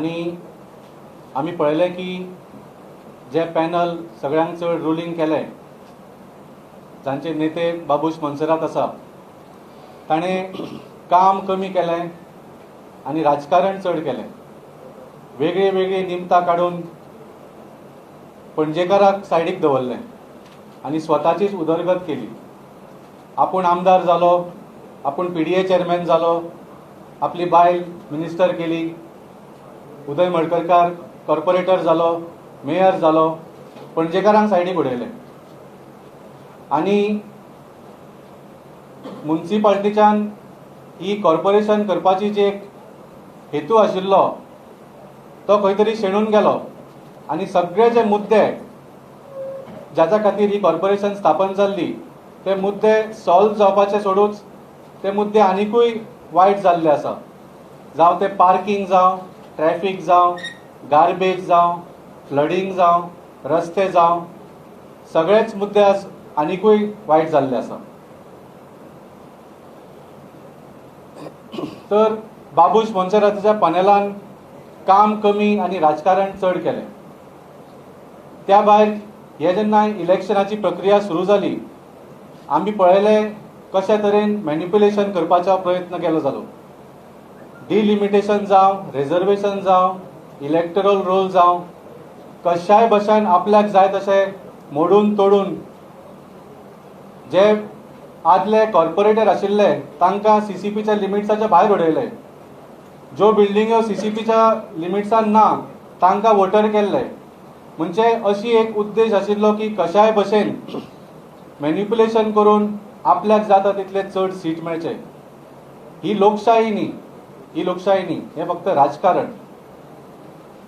आनी आमी पळयलें की जे पॅनल सगळ्यांक चड रुलींग केलें, जांचे नेते बाबूश मोन्सेरात आसा, ताणें काम कमी केलें आनी राजकारण चड केलें. वेगळी वेगळी निमतां काडून पणजेकाराक सायडीक दवरलें आनी स्वताचीच उदरगत केली. आपूण आमदार जालो, आपूण PDA चेअरमॅन जालो, आपली बायल मिनिस्टर केली, उदय मडकयकार कॉर्पोरेटर जालो, मेयर जालो, पणजेकारांक सायडीक उडयलें. आनी म्युनिसिपालिटीच्यान ही कॉर्पोरेशन करपाची जी एक हेतू आशिल्लो तो खंय तरी शेणून गेलो आनी सगळे जे मुद्दे जाच्या खातीर ही कॉर्पोरेशन स्थापन जाल्ली ते मुद्दे सॉल्व जावपाचे सोडूच ते मुद्दे आनिकूय वायट जाल्ले आसा. जावं ते पार्किंग जावं, ट्रॅफिक जावं, गार्बेज जावं, फ्लडींग जावं, रस्ते जावं, सगळेच मुद्दे आज आनिकूय वायट जाल्ले आसा. तर बाबूश मोन्सेराताच्या पॅनलान काम कमी आनी राजकारण चड केलें. त्या भायर हे जेन्ना इलेक्शनाची प्रक्रिया सुरू जाली, आमी पळयलें कशा तरेन मॅनिप्युलेशन करपाचो प्रयत्न केलो जालो. डिलिमिटेशन जावं, रिजर्वेशन जावं, इलेक्टरल रोल जावं, कशाय भशेन आपल्याक जाय तशें मोडून तोडून जे आदले कॉर्पोरेटर आशिल्ले तांकां CCPच्या लिमिट्साच्या भायर उडयले. ज्यो बिल्डिंग्यो CCPच्या लिमिट्सान ना तांकां वोटर केल्ले. म्हणजे अशी एक उद्देश आशिल्लो की कशाय भशेन मॅनिप्युलेशन करून आपल्याक जाता तितले चड सीट मेळचे. ही लोकशाही न्ही, ही लोकशाही न्ही, हें फक्त राजकारण.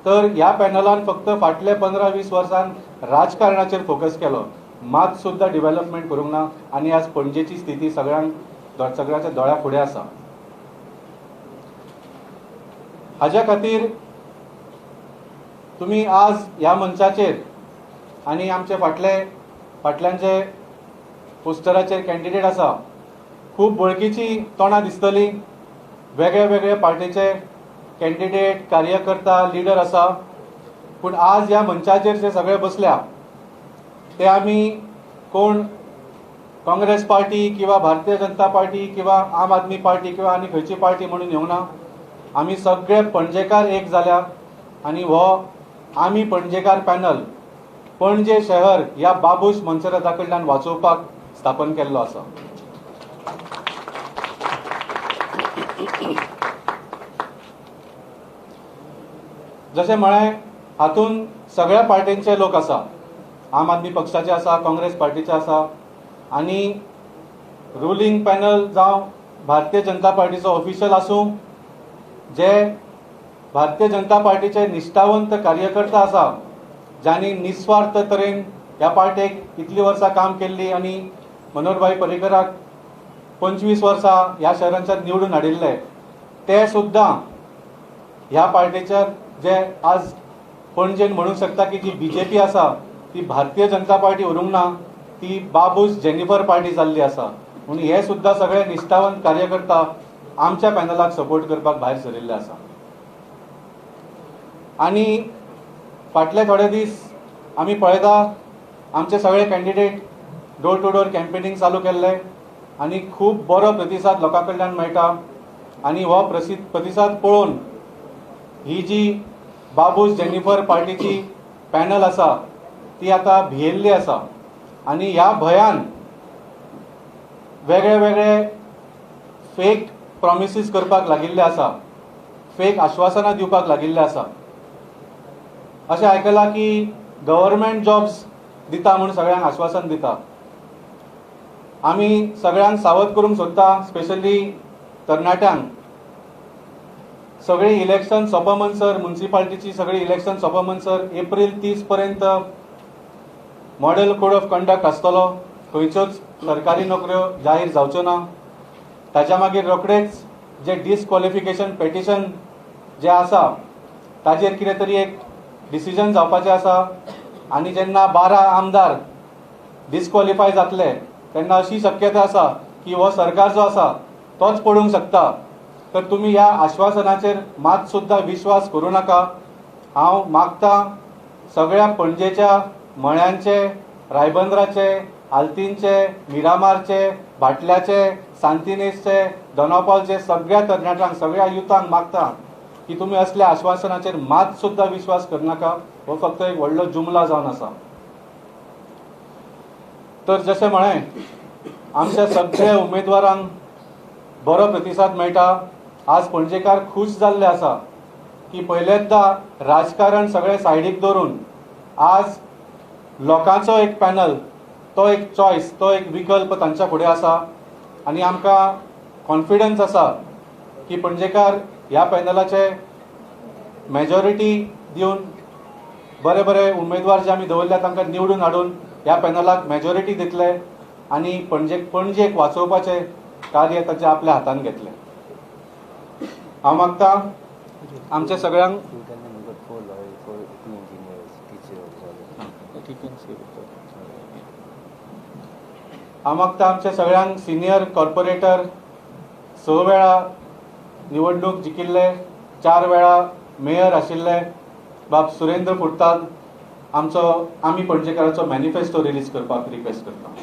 तर ह्या पॅनलान फक्त फाटले 15-20 वर्सान राजकारणाचेर फोकस केलो, मात सुद्धा डेव्हलपमेंट करूंक ना. आनी आज पणजेची स्थिती सगळ्याच्या दोळ्या फुडें आसा. हाज्या खातीर तुमी आज ह्या मंचाचेर आनी आमचे फाटल्यानचे पोस्टराचेर कॅन्डिडेट आसा, खूब वळखीची तोंडां दिसतली. वेगळे वेगळे पार्टीचे कॅन्डिडेट, कार्यकर्ता, लिडर आसा. पूण आज ह्या मंचाचेर जे सगळे बसल्या ते आमी कोण काँग्रेस पार्टी किंवा भारतीय जनता पार्टी किंवा आम आदमी पार्टी किंवा आनी खंयची पार्टी म्हणून येवंक ना. आमी सगळे पणजेकार एक जाल्या आनी हो आमी पणजेकार पॅनल पणजे शहर ह्या बाबूश मोन्सेराता कडल्यान वाचोवपाक स्थापन केल्लो आसा. जशें म्हळें, हातून सगळ्या पार्टींचे लोक आसा. आम आदमी पक्षाचे आसा, काँग्रेस पार्टीचे आसा आनी रुलींग पॅनल जावं भारतीय जनता पार्टीचो ऑफिशियल आसूं, जे भारतीय जनता पार्टीचे निश्ठावंत कार्यकर्ता आसा, ज्यांनी निस्वार्थ तरेन ह्या पार्टेक इतली वर्सां काम केल्ली आनी मनोहरभाई पर्रीकराक 25 वर्सां ह्या शहरांच्यान निवडून हाडिल्ले, ते सुद्दां ह्या पार्टीच्या जे आज पणजेन म्हणूंक शकता की जी BJP आसा ती भारतीय जनता पार्टी उरूंक ना, ती बाबूश जेनिफर पार्टी जाल्ली आसा. म्हणून हे सुद्दां सगळे निश्ठावंत कार्यकर्ता आमच्या पॅनलाक सपोर्ट करपाक भायर सरिल्ले आसा. आनी फाटले थोडे दीस आमी पळयता आमचे सगळे candidate door to door campaigning चालू केल्ले आनी खूब बरो प्रतिसाद लोकां कडल्यान मेळटा. आनी हो प्रतिसाद पळोवन ही जी बाबूश जेनिफर पार्टीची पॅनल आसा ती आतां भियेल्ली आसा. आनी ह्या भयान वेगळे वेगळे फेक प्रॉमिसीस करपाक लागिल्ले आसा, फेक आश्वासनां दिवपाक लागिल्ले आसा. अशें आयकलां की गव्हर्मेंट जॉब्स दिता म्हणून सगळ्यांक आश्वासन दिता. आमी सगळ्यांक सावध करूंक सोदता, स्पेशली तरणाट्यांक. सगळी इलेक्शन सोंपमनसर, म्युनिसिपालिटीची सगळी इलेक्शन सोंपमनसर एप्रील 30 पर्यंत मॉडेल कोड ऑफ कंडक्ट आसतलो. खंयच्योच सरकारी नोकऱ्यो जाहीर जावच्यो ना. ताच्या मागीर रोखडेच जे डिस्क्वॉलिफिकेशन पेटिशन जे आसा ताजेर कितें तरी एक डिसिजन जावपाचें आसा. आनी जेन्ना 12 आमदार डिस्क्वॉलिफाय जातले तेन्ना अशी शक्यता आसा की हो सरकार जो आसा तोच पडूंक शकता. तर तुम्ही ह्या आश्वासनाचेर मात सुद्धा विश्वास करू नका. हांव मागता सगळ्या पणजेच्या मळ्यांचे, रायबंद्राचे, आल्तीनचे, मिरामारचे, भाटल्याचे, सांतिनेजचे, दोनापावलचे सगळ्या तरणाट्यांक, सगळ्या युथांक मागता की तुम्ही असल्या आश्वासनाचेर मात सुद्धा विश्वास करू नका. हो फक्त एक व्हडलो जुमला जावन आसा. तर जशें म्हळें, आमच्या सगळ्या उमेदवारांक बरो प्रतिसाद मेळटा. आज पणजेकार खूश जाल्ले आसा की पहिल्यांदा राजकारण सगळें सायडीक दवरून आज लोकांचो एक पॅनल, तो एक चॉयस, तो एक विकल्प तांच्या फुडें आसा. आनी आमकां कॉन्फिडन्स आसा की पणजेकार ह्या पॅनलाचे मेजॉरिटी दिवन बरे बरे उमेदवार जे आमी दवरल्या तांकां निवडून हाडून ह्या पॅनलाक मेजॉरिटी दितले आनी पणजेक वाचोवपाचें कार्य ताचे आपल्या हातान घेतले. हांव मागता आमच्या सगळ्यांक आमच्या सगळ्यांक सिनियर कॉर्पोरेटर 6 वेळा निवडणूक जिखिल्ले, 4 वेळा मेयर आशिल्ले बाब सुरेंद्र फुर्ताद आमी पणजेकाराचो मॅनिफेस्टो रिलीज करपाक रिक्वेस्ट करता.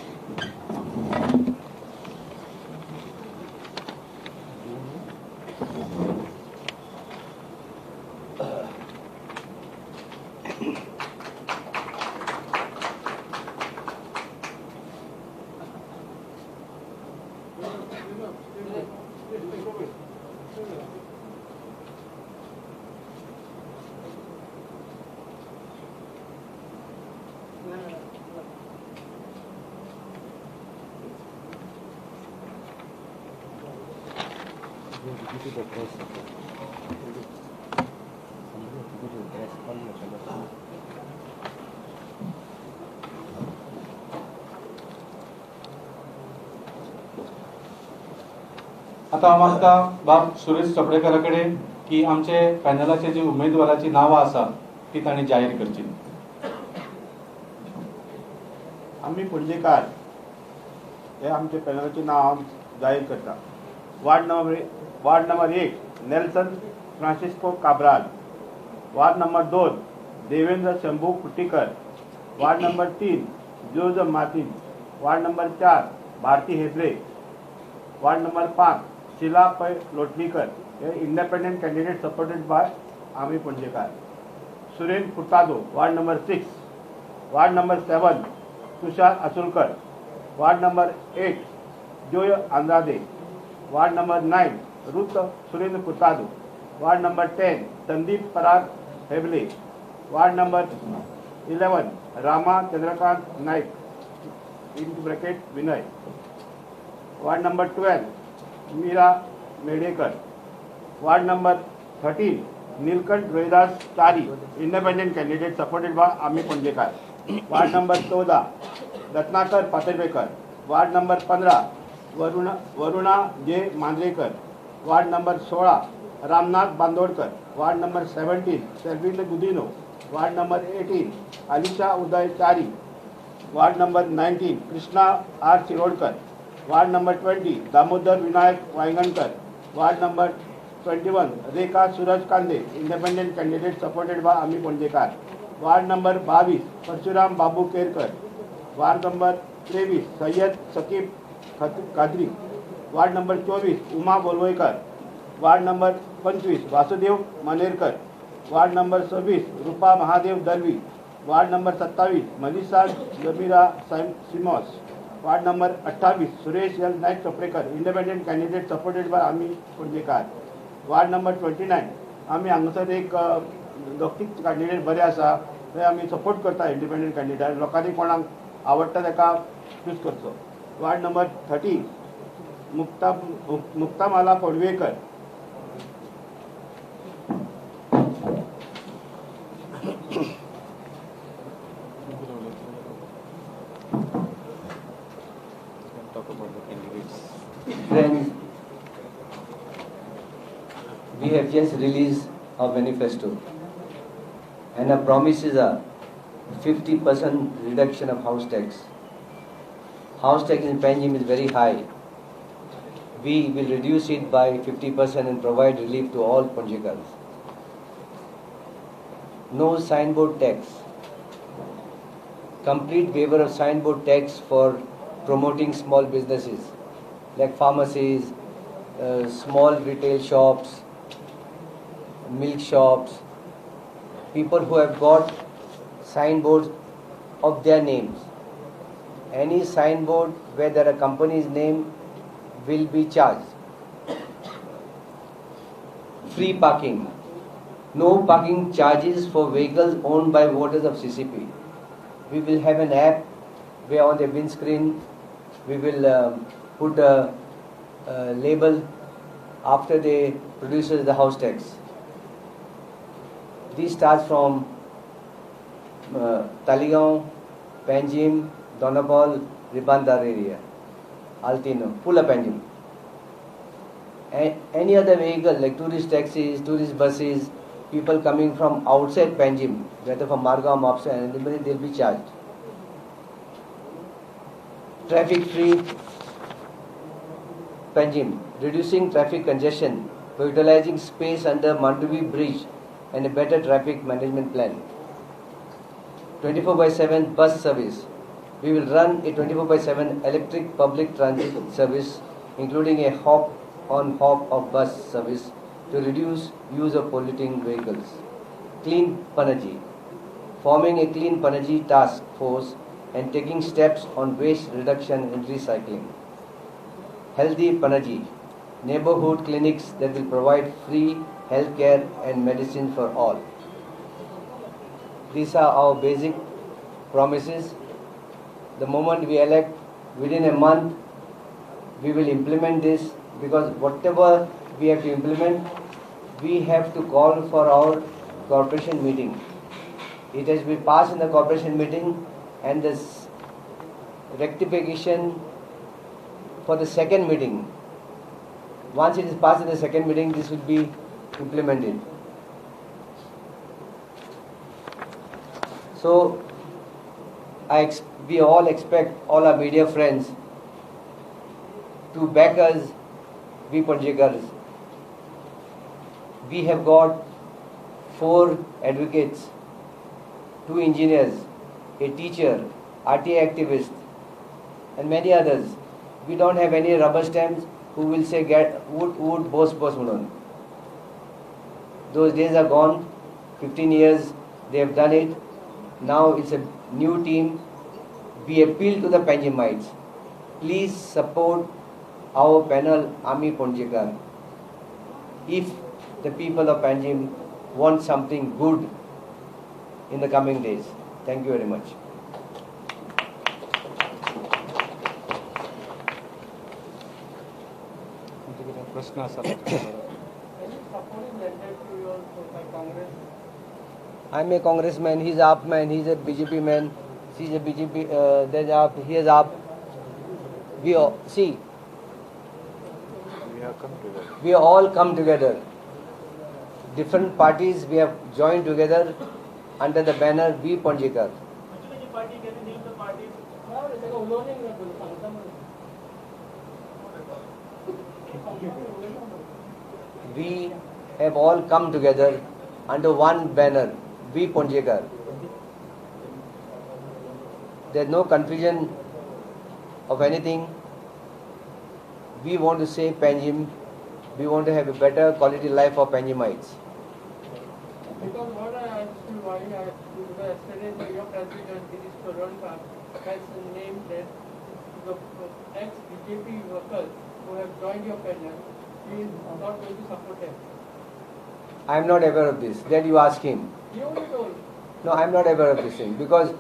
आता हांव मागता बाब सुरेश चोपडेकारा कडेन की आमचे पॅनलाचे जी उमेदवाराची नांवां आसा ती तांणी जाहीर करची. आम्ही पणजेकार हे आमचे पॅनलाचे नाव जाहीर करता. Ward number 1 Nelson Francisco Cabral. Ward number 2 Devendra Shambhu Kuttikar. Ward number 3 Joseph Martin. Ward number 4 Bharati Hebre. Ward number 5 Sheela Pai Lotlikar. हे independent candidate supported by Amhi Panjekar. Surendra Furtado. Ward number 6. Ward number 7 Tushar Asulkar. Ward number 8 Joy Andrade. Ward number 9 Ruth Surendra Furtado. Ward number 10 Sandeep Parag Heble. Ward number 11 Rama Chandrakant Naik (विनय). Ward number 12 Meera Medekar. Ward number 13 Neelkanth Rohidas Chari independent candidate supported by Amhi Panjekar. Ward number 14 Ratnakar Patalekar. Ward number 15 Varuna J Mandrekar. Ward number 16 Ramnath Bandodkar. Ward number 17 Selwyn Gudinho. Ward number 18 Alisha Uday Chari. Ward number 19 Krishna R Shirodkar. Ward number 20 Damodar Vinayak Wangankar. Ward number 21 Rekha Suraj Kande independent candidate supported by Amhi Panjekar. Ward number 22 Parshuram Babu Kerkar. Ward number 23 Syed Saqib Qadri. Ward number 24 Uma Bolvaikar. Ward number 25 Vasudev Manerkar. Ward number 26 Rupa Mahadev Dalvi. Ward number 27 Manisha Jamira Simoes. Ward number 28 Suresh L Naik Chopdekar independent candidate supported by Amhi Panjekar. Ward number 29 आम्ही हांगासर एक दोगतीक candidate बरे आसा ते आम्ही support करता. Independent candidate लोकांनी कोणाक आवडटा ताका चूज करचो. Ward number 30 मुक्तामाला पडवेकर. Friends, we have just released our manifesto and our promises are 50% reduction of house tax. House tax in Panjim is very high. we will reduce it by 50% and provide relief to all Ponjikars. No signboard tax. Complete waiver of signboard tax for promoting small businesses like pharmacies, small retail shops, milk shops, people who have got signboards of their names. Any signboard where there are company's name will be charged. Free parking. No parking charges for vehicles owned by voters of CCP. We will have an app where on the windscreen we will put a label after they produce the house tax. This starts from Taligaon, Panjim, Donapal, Ribandar area, Altino, Pula Panjim. Any other vehicle like tourist taxis, tourist buses, people coming from outside Panjim, whether from Margam, Mopsa, and anybody, they'll be charged. Traffic free Panjim, reducing traffic congestion by utilizing space under Manduvi Bridge and a better traffic management plan. 24/7 bus service. We will run a 24/7 electric public transit service, including a hop-on hop of bus service to reduce use of polluting vehicles. Clean Panaji. Forming a Clean Panaji task force and taking steps on waste reduction and recycling. Healthy Panaji. Neighborhood clinics that will provide free healthcare and medicine for all. These are our basic promises. The moment we elect, within a month, we will implement this, because whatever we have to implement, we have to call for our corporation meeting. It has been passed in the corporation meeting, and this rectification for the second meeting. Once it is passed in the second meeting, this will be implemented. So, we all expect all our media friends to back us, we Ponjikars. We have got 4 advocates, 2 engineers, a teacher, RTA activist, and many others. We don't have any rubber stamps who will say wood boss munun. Those days are gone. 15 years they have done it. Now it's a new team. We appeal to the Panjimites. Please support our panel Ami Ponjikar. If the people of Panjim want something good in the coming days. Thank you very much. I'm a congressman, he's a AAP man, he's a BJP man, she's a BJP, there's AAP, he is AAP. We all, see, we all come together. Different parties we have joined together under the banner We Ponjikar. We have all come together under one banner, We Ponjikar. There is no confusion of anything. We want to save Panjim. We want to have a better quality life for Panjimites. Because what I asked you, why I asked you, because yesterday your president, Girish Charanka, has named that the ex-BJP workers who have joined your panel, he is not going to support them. I am not aware of this. That you ask him. He only told. No, I am not aware of this thing, because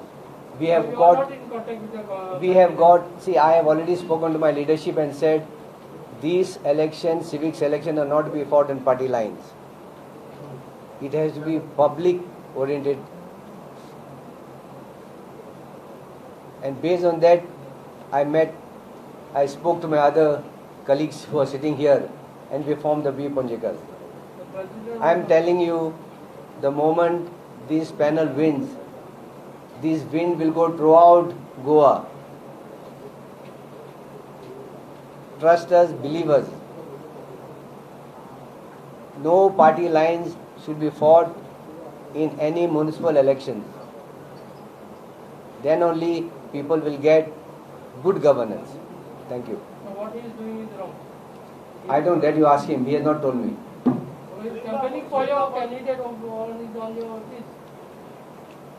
we have You are got. not in contact with the We have got. See, I have already spoken to my leadership and said, these elections, civics elections, are not to be fought on party lines. It has to be public oriented. And based on that, I spoke to my other colleagues who are sitting here, and we formed the We Ponjikar. I am telling you, the moment this panel wins, this wind will go throughout Goa. trust us, believe us. No party lines should be fought in any municipal elections. Then only people will get good governance. Thank you. So what he is doing is wrong. I don't let you ask him. He has not told me. He is campaigning for your candidate on your list.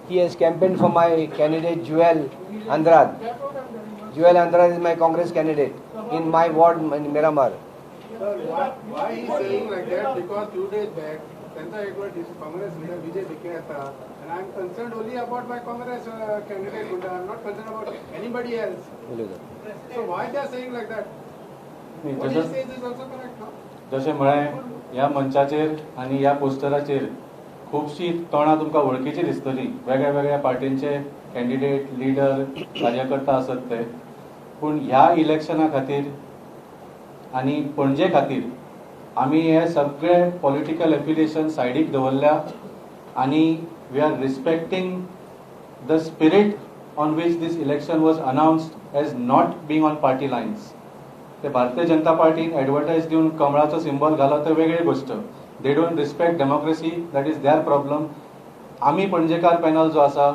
He has campaigned for my candidate Joel Andrade. That's what I'm telling you. Joel Andrade is my Congress candidate in my ward in Miramar. Sir, why he is saying like that? Because 2 days back, Central Equal Congress leader Vijay Dikayata, and I am concerned only about my Congress candidate Gunda. I am not concerned about anybody else. So why they are saying like that? What he says is also correct, no? जशें म्हळें ह्या मंचाचेर आनी ह्या पोस्टराचेर खुबशीं तोंडां तुमकां वळखीची दिसतलीं वेगळ्या वेगळ्या पार्टींचे कॅन्डिडेट लिडर कार्यकर्ता आसत ते पूण ह्या इलेक्शना खातीर आनी पणजे खातीर आमी हे सगळे पॉलिटिकल एफिलिएशन सायडीक दवरल्या आनी we are respecting the spirit on which this election was announced as not being on party lines ते भारतीय जनता पार्टीन एडवर्टायज दिवन कमळाचो सिंबल घालो ते वेगळी गोष्ट they don't respect democracy that is their problem आमी पणजेकार पॅनल जो आसा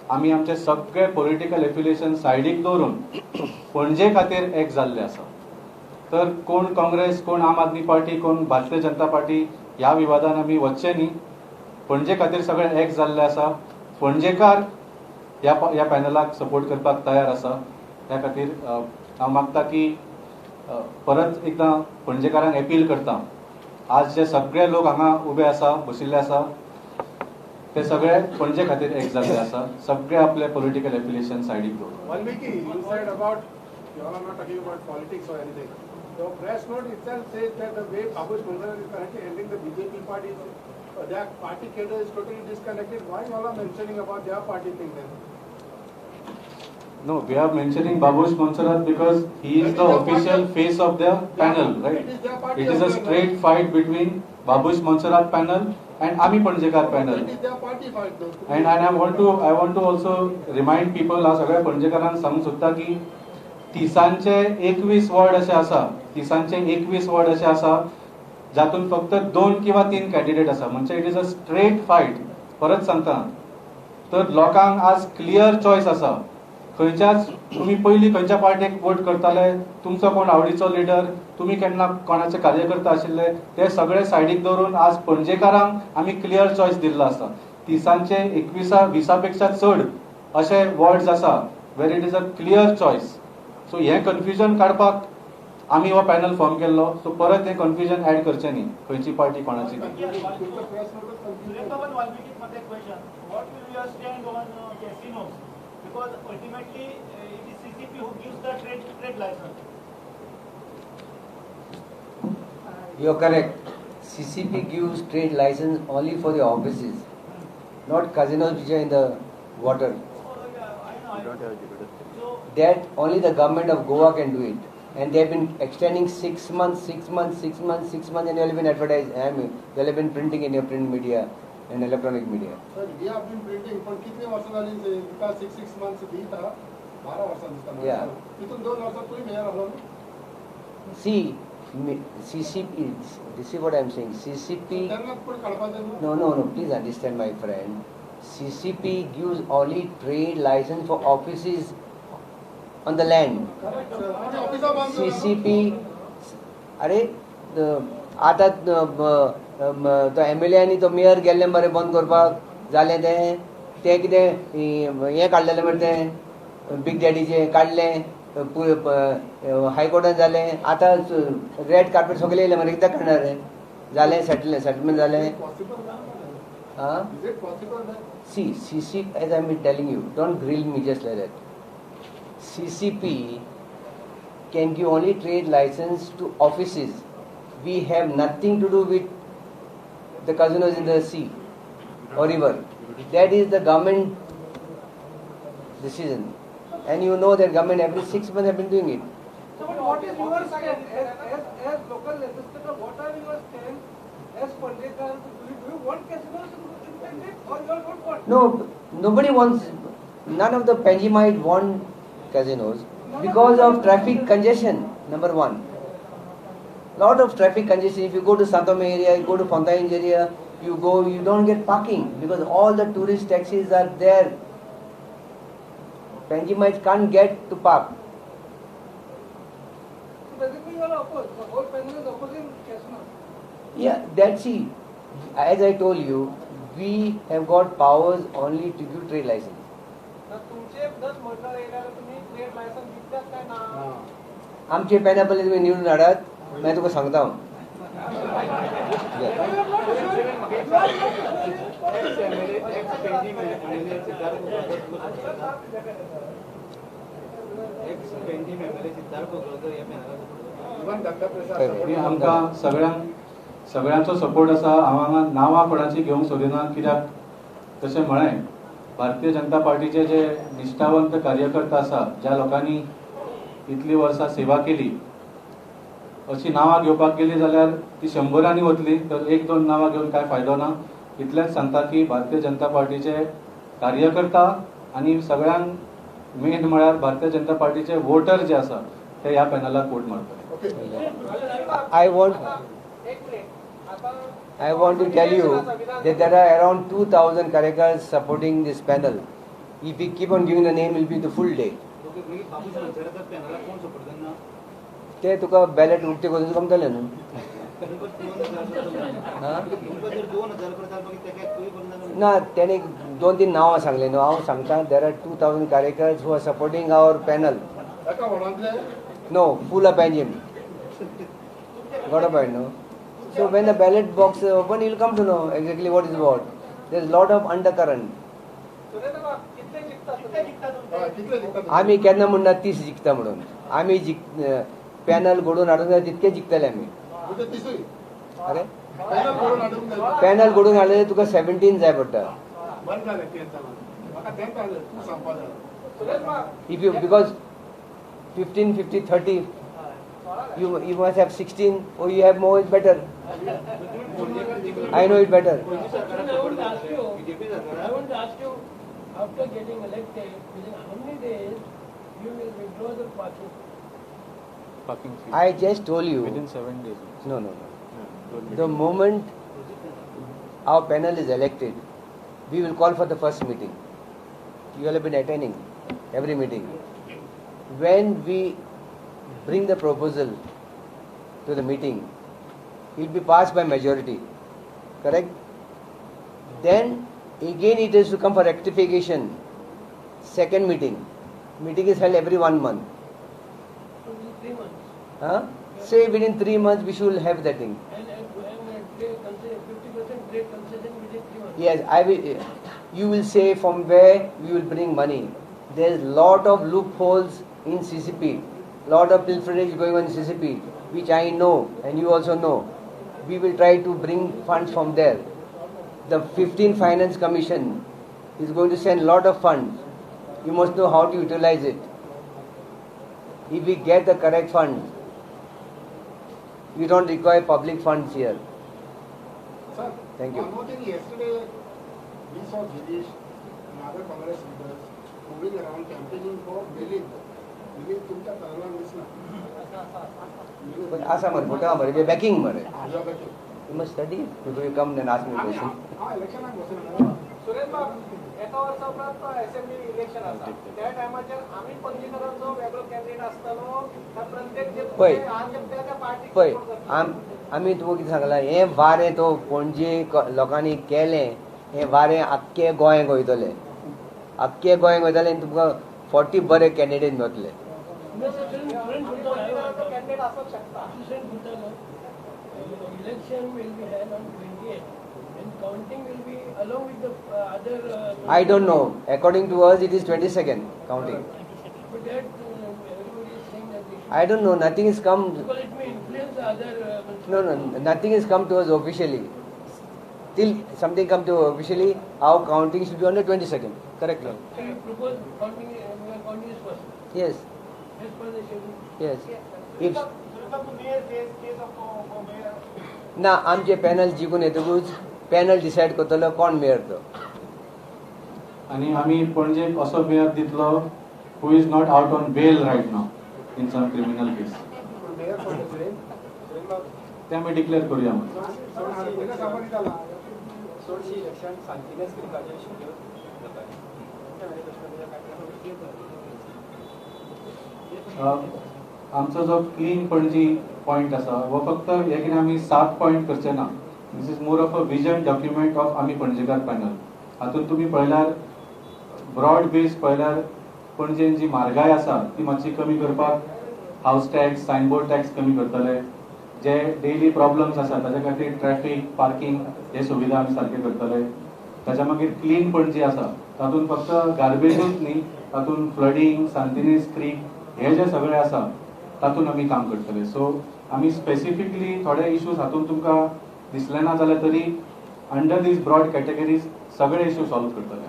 आमी आमचे सगळे पॉलिटिकल एफिलिएशन सायडीक दवरून पणजे खातीर एक जाल्ले आसा तर कोण काँग्रेस कोण आम आदमी पार्टी कोण भारतीय जनता पार्टी ह्या विवादान आमी वचचे न्ही पणजे खातीर सगळे एक जाल्ले आसा पणजेकार ह्या पॅनलाक सपोर्ट करपाक तयार आसा त्या खातीर हांव मागता की परत एकदां पणजेकारांक अपील करता आज जे सगळे लोक हांगा उबे आसा बशिल्ले आसा ते सगळे पणजे खातीर एक जाल्ले आसा सगळे आपले पॉलिटिकल एफिलिएशन सायडीक दवरून Valmiki, you said about, you are not talking about politics or anything. The press note itself says that the way Babush Mansarat is currently handling the BJP party, their party cadre is totally disconnected. Why you all are mentioning about their party thing then? No, we are mentioning Babush Mansarat because he is the official face of the panel, right? It is a straight fight between Babush Mansarat panel and Ami Panjekar panel. That is their party fight though. And I want to also remind people आज सगळ्या पणजेकारांक सांगूंक सोदता की तिसांचे 21 ward असे आसा तिसांचे 21 ward असे आसा जातून फक्त 2 किंवा 3 कॅन्डिडेट आसा म्हणजे it is a straight fight परत सांगता तर लोकांक आज क्लियर चॉईस आसा खंयच्याच तुम्ही पयलीं खंयच्या पार्टीक वोट करताले तुमचो कोण आवडीचो लिडर तुम्ही केन्ना कोणाचे कार्यकर्ता आशिल्ले ते सगळे सायडीक दवरून आज पणजेकारांक आमी क्लियर चॉईस दिल्लो आसा तिसांचे 20 पेक्षा चड असे वॉर्ड्स आसा where it is a clear choice so हे कन्फ्युजन काडपाक आमी हो पॅनल फॉर्म केल्लो सो परत हे कन्फ्युजन ऍड करचें न्ही खंयची पार्टी कोणाची What will your stand on casinos? Because ultimately it is CCP who gives the trade license. You are correct. CCP gives trade license only for the offices, not casinos which are in the water. That only the government of Goa can do it. And they have been extending 6 months, and they have been advertising. They have been printing in your print media and electronic media. Sir, we have been printing, पण किती वर्ष झाली because 6 months दिता 12 वर्ष दिसता. Yeah. तिथून 2 वर्षात तुम्ही मेयर आलो. See, CCP, this is what I am saying. CCP. त्यांना पण कळपाचं ना. No, please understand, my friend. CCP gives only trade license for offices on the land. CCP, अरे आता तो MLA आनी तो मेयर गेल्ले मरे बंद करपाक जालें ते कितें हें काडलेलें मरे तें बिग डॅडीचें काडलें हायकोर्टान जालें आतां रेड कार्पेट सगळे येयले मरे कित्याक करणार रे जालें सेटलमेंट जालें आं Is it possible that See, CCP, as I am telling you, don't grill me just like that. CCP can give only trade license to offices. We have nothing to do with the casinos in the sea or river. That is the government decision. And you know that government every 6 months have been doing it. So, but what is your stand as local legislator? What are your stand as Pandekar? Do you want casinos to be independent or you don't want? No, nobody wants, none of the Panjimite want casinos because of traffic congestion. Number one. Lot of traffic congestion. If you go to Santome area, you go to Fontaine area, you don't get parking because all the tourist taxis are there. Panjimites can't get to park. Basically, you are opposed. The whole panel is opposing Chestnut. Yeah, that's it. As I told you, we have got powers only to give trade license. तर तुमचे 10 murder areola तुम्ही trade licence दिसतात काय ना? आमचे पॅनापल तुम्ही निवडून हाडात मागीर तुका सांगता हांव. इवन दत्ता प्रसाद आणि आमकां सगळ्यांचो सपोर्ट आसा. हांव हांगा नांवां कोणाची घेवंक सोदिना, कित्याक तशें म्हळें भारतीय जनता पार्टीचे जे निश्ठावंत कार्यकर्ता आसा, ज्या लोकांनी इतली वर्सां सेवा केली, अशी नांवां घेवपाक गेली जाल्यार ती 100रांनी वतली, तर 1-2 नांवां घेवन कांय फायदो ना. इतलेंच सांगता की भारतीय जनता पार्टीचे कार्यकर्ता आनी सगळ्यांत मेन म्हळ्यार भारतीय जनता पार्टीचे वोटर जे आसा ते ह्या पॅनलाक vote मारतले. I want to tell you that there are around 2,000 कार्यकर्ता supporting this panel. If we keep on giving the name, it will be the full day. ते तुका बॅलेट उक्ते करून कमतले न्हू. ना त्याने 2-3 नांवां सांगले न्हू. हांव सांगता there are 2,000 कार्यकर्ता who are supporting our panel. एका वळांतले No, full of Panjim. Got a point, no? So when the ballot box open, you'll come to know exactly what is what. There's a lot of undercurrent. कितले जिंकतात? कितले जिंकतात? आम्ही केन्ना म्हणना 30 जिखता म्हणून. आम्ही panel घडून हाडून जाय तितके जिखतले आमी. म्हणजे तिसरी अरे पॅनल करून हाडूंक जाय. पॅनल घडून हाडले तुका 17 जाय पडटा. बंद जालें तें म्हाका तें कळ्ळें तूं सांगपाक जाय. सुरेश बाब, If you because 15, 50, 30, you must have 16 or you have more, it's better. I know it better. I want to ask you, after getting elected, within how many days you will withdraw the parking? I just told you. Within 7 days. No. The moment our panel is elected, we will call for the first meeting. You will have been attending every meeting. When we bring the proposal to the meeting, it will be passed by majority. Correct? Then again it is to come for rectification. Second meeting. Meeting is held every 1 month. Within 3 months. Huh? Say within 3 months we should have that thing. And 50% trade concession within 3 months. Yes, you will say from where we will bring money. There is lot of loopholes in CCP, lot of pilferage going on in CCP, which I know and you also know. We will try to bring funds from there. The 15th Finance Commission is going to send lot of funds. You must know how to utilize it. If we get the correct funds, we don't require public funds here. Sir, Thank you. one more thing. Yesterday, we saw Girish and other Congress leaders moving around campaigning for Milith. Milith तुमच्या पॅनलान दिसना. But asa mare, photo mare, we are backing mare. You are better. You must study before you come and ask me a question. इलेक्शनाक बसना. सुरेश बाब, एका वर्सा उपरांत assembly election आसा. त्या टायमाचेर आमी पंजीकरणाचो वेगळो candidate आसतलो. त्या प्रत्येक जे पळय. त्या पार्टीक पळय सपोर्ट करतलो. आमी तुका कितें सांगलां हे वारें तो पणजे लोकांनी केलें हें वारें आख्खे गोंयांक वयतलें. आख्खे गोंयांक वयतलें आनी तुमकां 40 बरे कॅन्डिडेट मेळटले. कॅन्डिडेट आसूंक शकता. Election will be held on 28th and counting will be along with the other. I don't know. According to us, it is 22nd counting. But that everybody is saying that they should. I don't know. Nothing has come. Because it may influence the other. No. Nothing has come to us officially. Till something come to officially, our counting should be on the 22nd. Correct? So you propose counting, we are counting is first. Yes. As per the schedule. Yes. If case of mayor. ना आमचे panel जिखून येतकूच panel decide करतलो कोण mayor तो. आणि आम्ही पणजेक असो मेयर दितलो who is not out on bail right now in some criminal case. ते आमी डिक्लेअर करूया म्हणून. चडशी इलेक्शन सांतिनेच क्रिकाचे शिक्यो आमचो जो क्लीन पणजी पॉयंट आसा हो फक्त हे कितें आमी 7 पॉयंट करचे ना. This is more of a vision document of आमी पणजेकार पॅनल. हातूंत तुमी पळयल्यार ब्रॉड बेस पळयल्यार पणजेन जी म्हारगाय आसा ती मातशी कमी करपाक हाऊस टॅक्स सायनबोर्ड टॅक्स कमी करतले. जे डेली प्रॉब्लम्स आसा ताच्या खातीर ट्रॅफिक पार्किंग हे सुविधा आमी सारके करतले. ताच्या मागीर क्लीन पणजी आसा तातूंत फक्त गार्बेजूच न्ही तातूंत फ्लडिंग सांतिनेज क्रीक हे जे सगळे आसा तातूंत आमी काम करतले. सो आमी स्पेसिफिकली थोडे इश्यूज हातूंत तुमकां दिसले ना जाल्यार तरी अंडर दीज ब्रॉड कॅटेगरीज सगळे इश्यू सॉल्व करतले.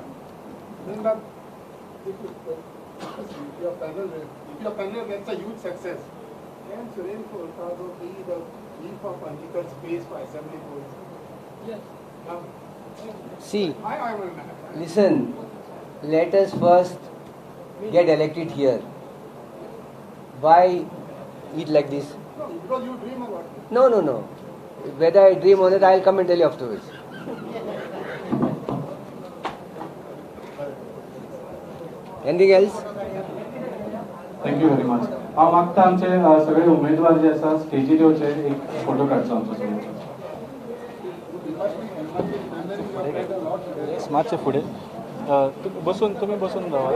If your panel gets a huge success, can Suren Furtado be the chief of political space for assembly polls? Yes. Now, See, I will not. listen, let us first get elected here. Why eat like this? No, because you dream about it. No. Whether I dream on it, I'll come and tell you afterwards. Anything else? Thank you very much. हांव मागता आमचे सगळे उमेदवार जे आसा स्टेजीर येवचे एक photo काडचो आमचो समोर. मातशे फुडें बसून तुमी बसून रावा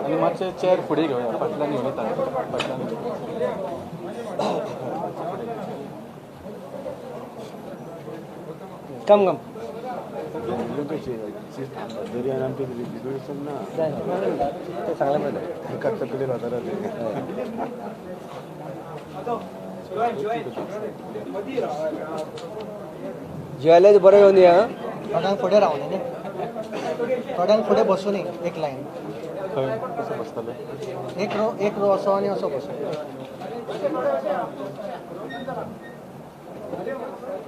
आनी मातशे चेअर फुडें घेवया. फाटल्यान घेवन येता फाटल्यान. Come. जेवायला बरं येऊन या. थोड्यांक फुडें रावले न्ही थोड्यांक फुडें बसूं न्ही एक लायन खंय कसो बसतले? एक रो असो आनी असो बसूं.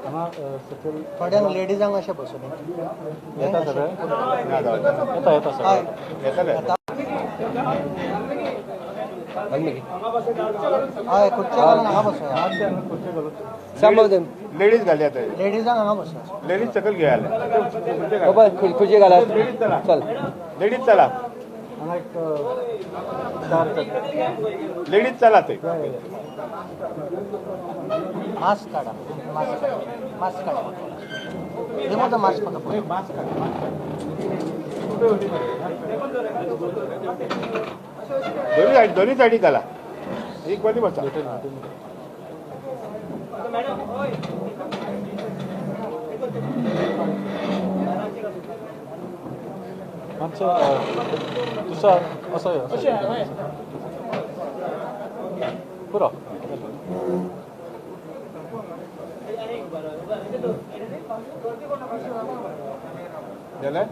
हांगा सकयल थोड्यांक लेडीजांक अशें बसूं न्ही. येता सगळे? येता सगळे. हय खुर्ची घालून हांगा बसूया. Some of them. लेडीज घाली आता लेडीजांक हांगा बसूया. लेडीज सकल घेयाले बाबा खुर्ची घाला. चल. लेडीज चला हांगा एक 4 लेडीज चला ते मास्क काढा. मास्क काढा. Remove the mask for the photo. दोन्ही साईडी घाला. एक मध्ये बसा. मातशे तुषार असो पुरो. झालं